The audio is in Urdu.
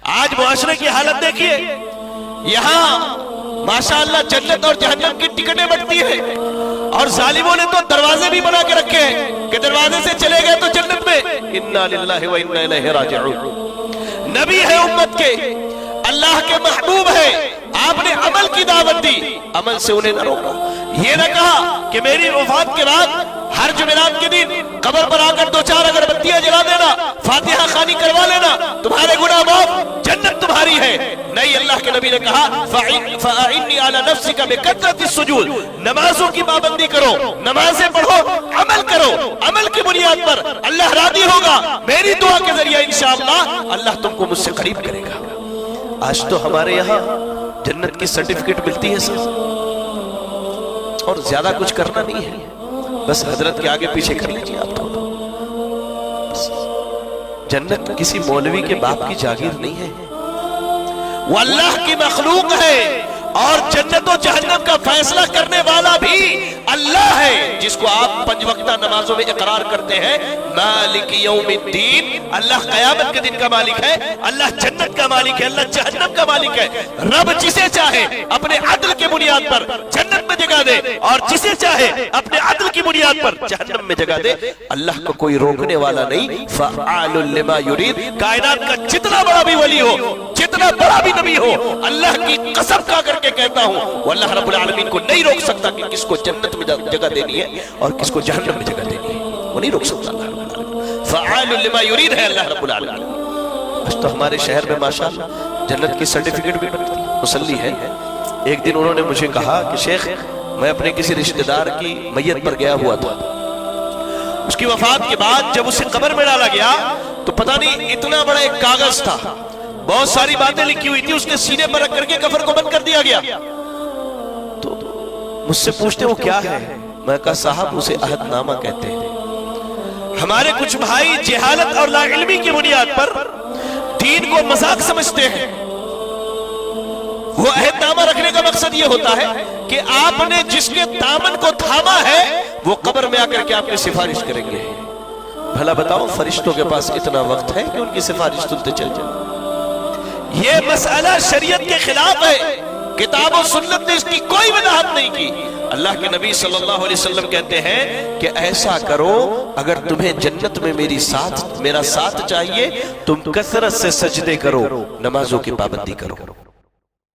آج معاشرے کی حالت دیکھیے، یہاں ماشاءاللہ جنت اور جہنم کی ٹکٹیں بٹتی ہیں، اور ظالموں نے تو دروازے بھی بنا کے رکھے ہیں کہ دروازے سے چلے گئے تو جنت میں۔ انا للہ و انا الیہ راجعون۔ نبی ہے امت کے، اللہ کے محبوب ہے، آپ نے عمل کی دعوت دی، عمل سے انہیں نہ روکا۔ یہ نہ کہا کہ میری وفات کے بعد ہر جمعرات کے دن قبر پر آ کر دو چار اگربتیاں جلا دینا، فاتحہ خوانی کروا لینا، تمہارے گناہ معاف، جنت تمہاری ہے۔ نہیں، اللہ کے نبی نے کہا فَأَعِنِّي عَلَى نَفْسِكَ بِكَثْرَةِ السُّجُودِ، نمازوں کی پابندی کرو، نمازیں پڑھو، عمل کرو، عمل کی بنیاد پر اللہ راضی ہوگا، میری دعا کے ذریعے انشاءاللہ اللہ تم کو مجھ سے قریب کرے گا۔ آج تو ہمارے یہاں جنت کی سرٹیفکیٹ ملتی ہے سر، اور زیادہ کچھ کرنا نہیں ہے، بس حضرت کے آگے پیچھے کر لیجیے آپ تو۔ جنت کسی مولوی کے باپ کی جاگیر نہیں ہے، وہ اللہ کی مخلوق ہے، اور جنت و جہنم کا فیصلہ کرنے والا بھی اللہ ہے، جس کو آپ 5 وقتہ نمازوں میں اقرار کرتے ہیں، مالک یوم الدین۔ اللہ قیامت کے دن کا مالک ہے، اللہ جنت کا مالک ہے، اللہ جہنم کا مالک ہے۔ رب جسے چاہے اپنے عدل کے بنیاد پر جنت میں جگہ دے، اور جسے چاہے اپنے عدل کی بنیاد پر جہنم میں جگہ دے۔ اللہ کو کوئی روکنے والا نہیں، فعال لما یرید۔ کائنات کا جتنا بڑا بھی ولی ہو، جتنا بڑا بھی نبی ہو، اللہ کی قسم کھا کر کے کہتا ہوں، وہ اللہ رب العالمین کو نہیں روک سکتا کہ کس کو جنت میں جگہ دینی ہے اور کس کو جہنم میں جگہ دینی ہے، وہ نہیں روک سکتا اللہ رب العالمین۔ فعال لما یرید ہے اللہ رب العالمین۔ آج تو ہمارے شہر میں ماشاءاللہ جنت کی سرٹیفکیٹ بھی بنتی ہے، مسلی ہے۔ ایک دن انہوں نے مجھے کہا کہ شیخ، میں اپنے کسی رشتہ دار کی میت پر گیا ہوا تھا، اس کی وفات کے بعد جب اسے قبر میں ڈالا گیا تو پتہ نہیں اتنا بڑا ایک کاغذ تھا، بہت ساری باتیں لکھی ہوئی تھی، اس کے سینے پر رکھ کر کے کفن کو بند کر دیا گیا۔ تو مجھ سے پوچھتے وہ کیا ہے؟ میں کہا صاحب اسے عہد نامہ کہتے ہیں۔ ہمارے کچھ بھائی جہالت اور لا علمی کی بنیاد پر دین کو مذاق سمجھتے ہیں۔ وہ عہد نامہ رکھنے کا مقصد یہ ہوتا ہے کہ آپ نے جس کے دامن کو تھاما ہے وہ قبر میں آ کر کے آپ کی سفارش کریں گے۔ بھلا بتاؤ فرشتوں کے پاس اتنا وقت ہے کہ ان کی سفارش سنتے چل جائیں؟ یہ مسئلہ شریعت کے خلاف ہے، کتاب و سنت نے اس کی کوئی وضاحت نہیں کی۔ اللہ کے نبی صلی اللہ علیہ وسلم کہتے ہیں کہ ایسا کرو، اگر تمہیں جنت میں میرا ساتھ چاہیے، تم کثرت سے سجدے کرو، نمازوں کی پابندی کرو۔